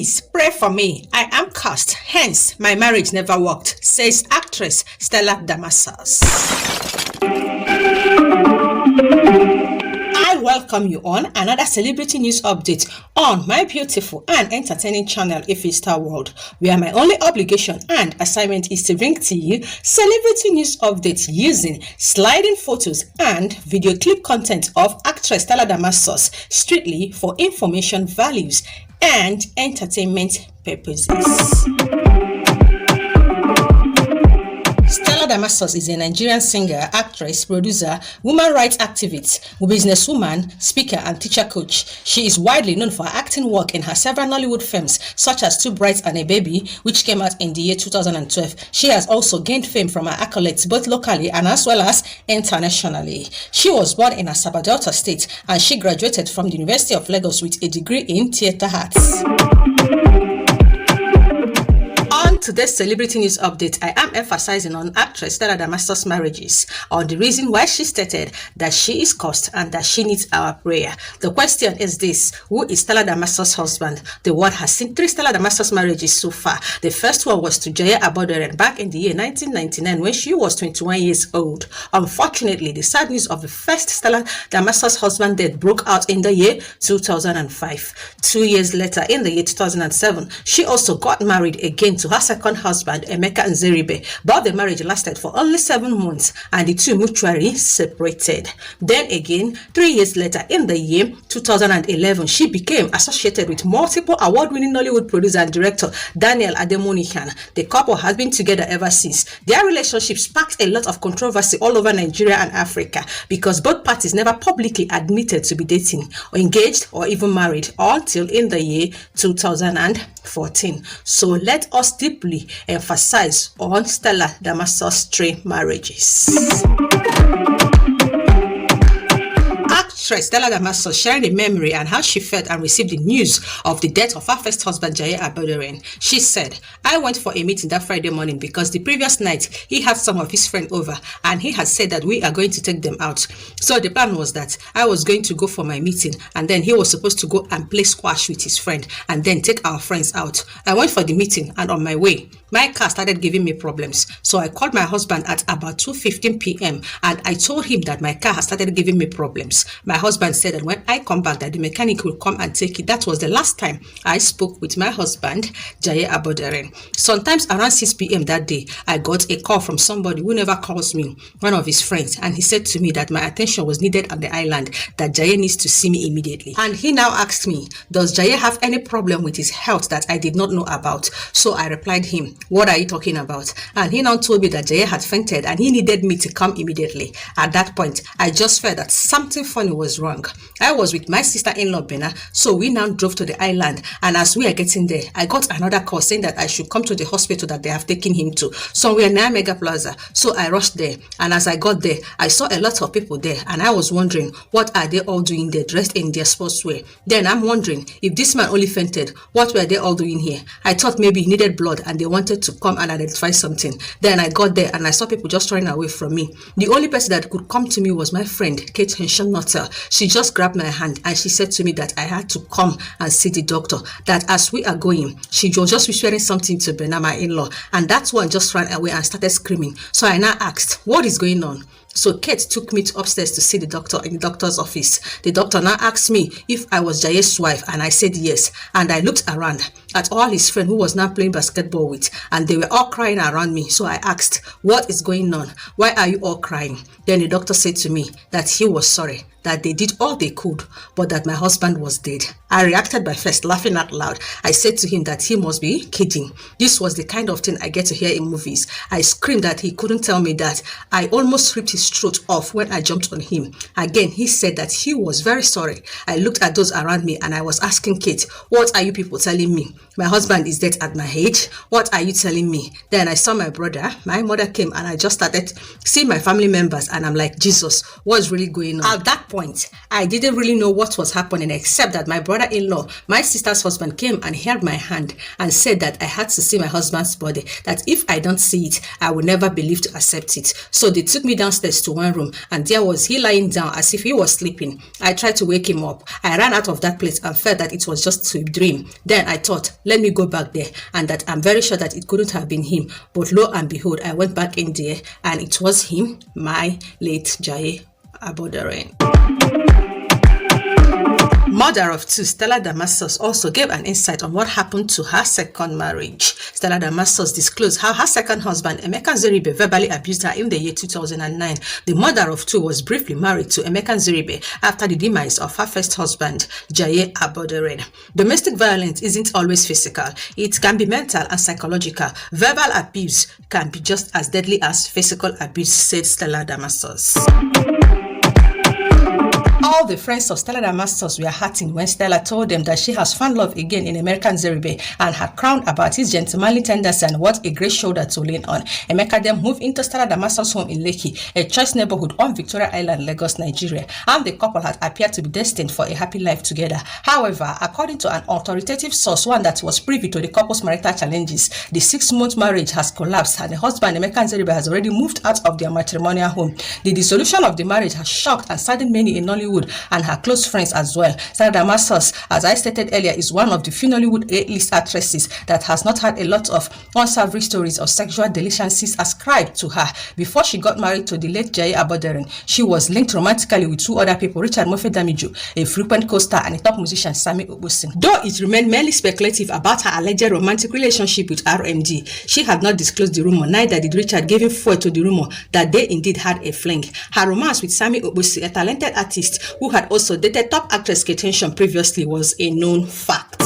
Please pray for me. I am cursed, hence my marriage never worked, says actress Stella Damasus. I welcome you on another celebrity news update on my beautiful and entertaining channel, Ifista World, where my only obligation and assignment is to bring to you celebrity news updates using sliding photos and video clip content of actress Stella Damasus strictly for information values and entertainment purposes. Stella Damasus is a Nigerian singer, actress, producer, woman rights activist, businesswoman, speaker, and teacher coach. She is widely known for her acting work in her several Nollywood films, such as Two Brides and a Baby, which came out in the year 2012. She has also gained fame from her accolades both locally and as well as internationally. She was born in Asaba Delta State, and she graduated from the University of Lagos with a degree in theatre arts. On today's celebrity news update, I am emphasizing on actress Stella Damasus' marriages, on the reason why she stated that she is cursed and that she needs our prayer. The question is this: who is Stella Damasus' husband? The world has seen 3 Stella Damasus marriages so far. The first one was to Jaya Aboderen back in the year 1999 when she was 21 years old. Unfortunately, the sad news of the first Stella Damasus' husband death broke out in the year 2005. 2 years later, in the year 2007, she also got married again to her second husband, Emeka Nzeribe, but the marriage lasted for only 7 months and the two mutually separated. Then again, 3 years later, in the year 2011, she became associated with multiple award-winning Nollywood producer and director Daniel Ademonihan. The couple has been together ever since. Their relationship sparked a lot of controversy all over Nigeria and Africa because both parties never publicly admitted to be dating or engaged or even married until in the year 2014. So let us deeply emphasize on Stella Damasus' 3 marriages. Actress Stella Damasus sharing a memory and how she felt and received the news of the death of her first husband, Jaya Aboderen. She said, "I went for a meeting that Friday morning because the previous night he had some of his friends over and he had said that we are going to take them out. So the plan was that I was going to go for my meeting and then he was supposed to go and play squash with his friend and then take our friends out. I went for the meeting and on my way, my car started giving me problems. So I called my husband at about 2:15 p.m. and I told him that my car has started giving me problems. My husband said that when I come back that the mechanic will come and take it. That was the last time I spoke with my husband, Jaya Aboderen. Sometimes around 6 p.m. that day, I got a call from somebody who never calls me, one of his friends, and he said to me that my attention was needed on the island, that Jaya needs to see me immediately. And he now asked me, does Jaya have any problem with his health that I did not know about? So I replied him, what are you talking about? And he now told me that Jaya had fainted and he needed me to come immediately. At that point, I just felt that something funny was wrong. I was with my sister-in-law Bena, so we now drove to the island, and as we are getting there, I got another call saying that I should come to the hospital that they have taken him to, somewhere near Mega Plaza. So I rushed there, and as I got there, I saw a lot of people there, and I was wondering, what are they all doing there dressed in their sportswear? Then I'm wondering, if this man only fainted, what were they all doing here? I thought maybe he needed blood and they wanted to come and identify something. Then I got there and I saw people just running away from me. The only person that could come to me was my friend, Kate Henshaw-Nuttall. She just grabbed my hand and she said to me that I had to come and see the doctor, that as we are going, she was just whispering something to Bena, my in-law, and that one just ran away and started screaming. So I now asked, what is going on? So Kate took me upstairs to see the doctor in the doctor's office. The doctor now asked me if I was Jaye's wife, and I said yes. And I looked around at all his friends who was now playing basketball with, and they were all crying around me. So I asked, what is going on? Why are you all crying? Then the doctor said to me that he was sorry, that they did all they could, but that my husband was dead. I reacted by first laughing out loud. I said to him that he must be kidding. This was the kind of thing I get to hear in movies. I screamed that he couldn't tell me that. I almost ripped his throat off when I jumped on him. Again, he said that he was very sorry. I looked at those around me and I was asking Kate, what are you people telling me? My husband is dead at my age. What are you telling me? Then I saw my brother. My mother came and I just started seeing my family members and I'm like, Jesus, what's really going on? At that point, point, I didn't really know what was happening except that my brother-in-law, my sister's husband, came and held my hand and said that I had to see my husband's body, that if I don't see it, I will never believe to accept it. So they took me downstairs to one room, and there was he lying down as if he was sleeping. I tried to wake him up. I ran out of that place and felt that it was just a dream. Then I thought, let me go back there, and that I'm very sure that it couldn't have been him. But lo and behold, I went back in there and it was him, my late Jaye Aboderin. Mother of two, Stella Damasus, also gave an insight on what happened to her second marriage. Stella Damasus disclosed how her second husband, Emeka Nzeribe, verbally abused her in the year 2009. The mother of two was briefly married to Emeka Nzeribe after the demise of her first husband, Jaye Aboderin. Domestic violence isn't always physical. It can be mental and psychological. Verbal abuse can be just as deadly as physical abuse, said Stella Damasus. All the friends of Stella Damasus were hurting when Stella told them that she has found love again in Emeka Nzeribe and had crowned about his gentlemanly tendency and what a great shoulder to lean on. Emeka then moved into Stella Damasus' home in Lekki, a choice neighborhood on Victoria Island, Lagos, Nigeria, and the couple had appeared to be destined for a happy life together. However, according to an authoritative source, one that was privy to the couple's marital challenges, the 6-month marriage has collapsed and the husband, Emeka Nzeribe, has already moved out of their matrimonial home. The dissolution of the marriage has shocked and saddened many in Nollywood and her close friends as well. Stella Damasus, as I stated earlier, is one of the few Nollywood A-list actresses that has not had a lot of unsavory stories of sexual delinquencies ascribed to her. Before she got married to the late Jaye Aboderin, she was linked romantically with two other people, Richard Mofe-Damijo, a frequent co-star, and a top musician, Sammy Obosin. Though it remained merely speculative about her alleged romantic relationship with RMD, she had not disclosed the rumor, neither did Richard, giving fuel to the rumor that they indeed had a fling. Her romance with Sammy Obosin, a talented artist who had also dated top actress Kate Henshaw previously, was a known fact.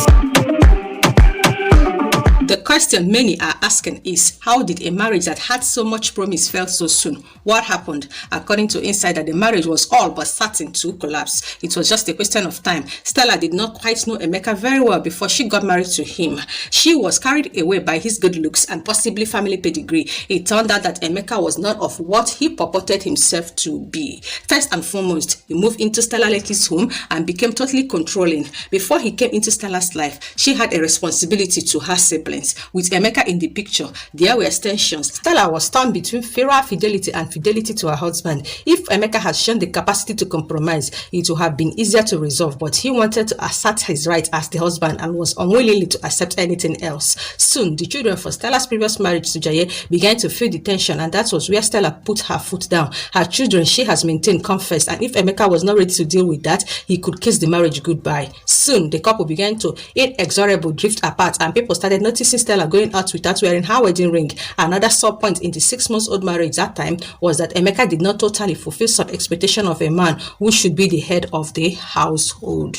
The question many are asking is, how did a marriage that had so much promise fail so soon? What happened? According to Insider, the marriage was all but certain to collapse. It was just a question of time. Stella did not quite know Emeka very well before she got married to him. She was carried away by his good looks and possibly family pedigree. It turned out that Emeka was not of what he purported himself to be. First and foremost, he moved into Stella Lekki's home and became totally controlling. Before he came into Stella's life, she had a responsibility to her siblings. With Emeka in the picture, there were tensions. Stella was torn between filial fidelity and fidelity to her husband. If Emeka had shown the capacity to compromise, it would have been easier to resolve, but he wanted to assert his right as the husband and was unwilling to accept anything else. Soon, the children for Stella's previous marriage to Jaye began to feel the tension, and that was where Stella put her foot down. Her children, she has maintained, confessed, and if Emeka was not ready to deal with that, he could kiss the marriage goodbye. Soon, the couple began to inexorably drift apart, and people started noticing Stella going out without wearing her wedding ring. Another sub point in the 6-month-old marriage that time was that Emeka did not totally fulfill some expectation of a man who should be the head of the household.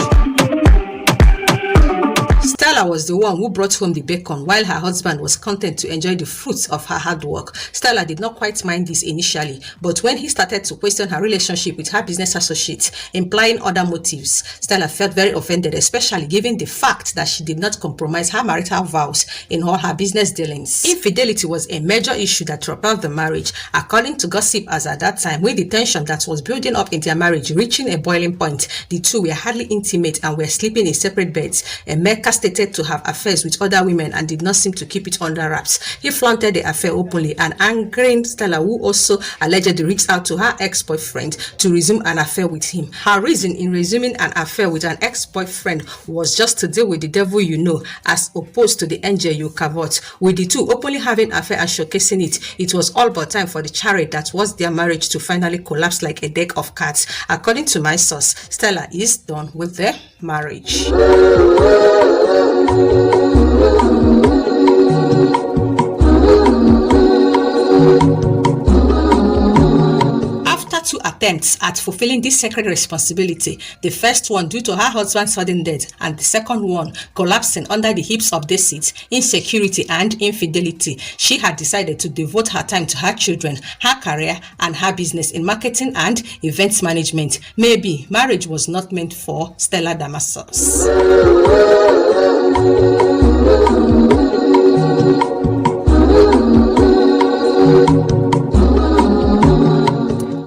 Stella was the one who brought home the bacon while her husband was content to enjoy the fruits of her hard work. Stella did not quite mind this initially, but when he started to question her relationship with her business associates, implying other motives, Stella felt very offended, especially given the fact that she did not compromise her marital vows in all her business dealings. Infidelity was a major issue that propelled the marriage, according to gossip as at that time, with the tension that was building up in their marriage reaching a boiling point. The two were hardly intimate and were sleeping in separate beds. Emeka stated to have affairs with other women and did not seem to keep it under wraps. He flaunted the affair openly and angered Stella, who also allegedly reached out to her ex-boyfriend to resume an affair with him. Her reason in resuming an affair with an ex-boyfriend was just to deal with the devil you know, as opposed to the angel you cavort. With the two openly having an affair and showcasing it, it was all but time for the charade that was their marriage to finally collapse like a deck of cards. According to my source, Stella is done with their marriage. After 2 attempts at fulfilling this sacred responsibility, the first one due to her husband's sudden death and the second one collapsing under the heaps of deceit, insecurity and infidelity, she had decided to devote her time to her children, her career and her business in marketing and events management. Maybe marriage was not meant for Stella Damasus.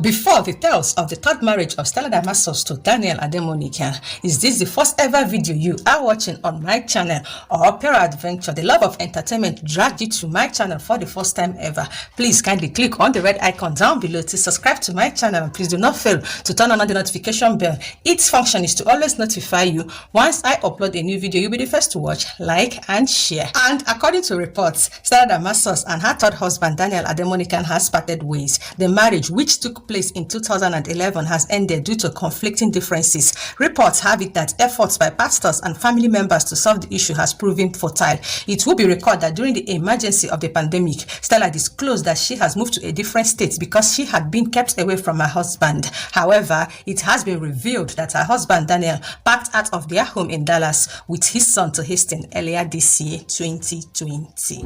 Before of the tales of the third marriage of Stella Damasus to Daniel Ademonican. Is this the first ever video you are watching on my channel, or peradventure the love of entertainment dragged you to my channel for the first time ever? Please kindly click on the red icon down below to subscribe to my channel, and please do not fail to turn on the notification bell. Its function is to always notify you once I upload a new video. You'll be the first to watch, like and share. And according to reports, Stella Damasus and her third husband Daniel Ademonican has parted ways. The marriage, which took place in 2011, has ended due to conflicting differences. Reports have it that efforts by pastors and family members to solve the issue has proven futile. It will be recorded that during the emergency of the pandemic, Stella disclosed that she has moved to a different state because she had been kept away from her husband. However, it has been revealed that her husband Daniel packed out of their home in Dallas with his son to Houston earlier this year, 2020.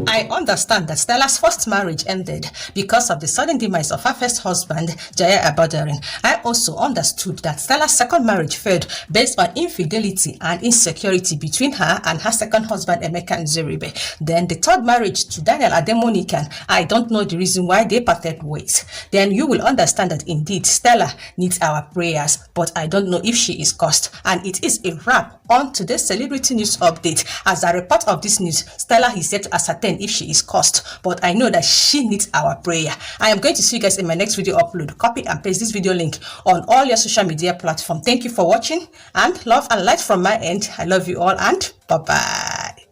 I understand that Stella's first marriage ended because of the sudden demise of her first husband, Jaya Abodarin. I also understood that Stella's second marriage failed based on infidelity and insecurity between her and her second husband, Emeka Nzeribe. Then the third marriage to Daniel Ademonican, I don't know the reason why they parted ways. Then you will understand that indeed Stella needs our prayers, but I don't know if she is cursed. And it is a wrap on today's celebrity news update. As a report of this news, Stella is yet to ascertain if she is cursed, but I know that she needs our prayer. I am going to see you guys in my next video upload. Copy and paste this video link on all your social media platforms. Thank you for watching, and love and light from my end. I love you all, and bye bye.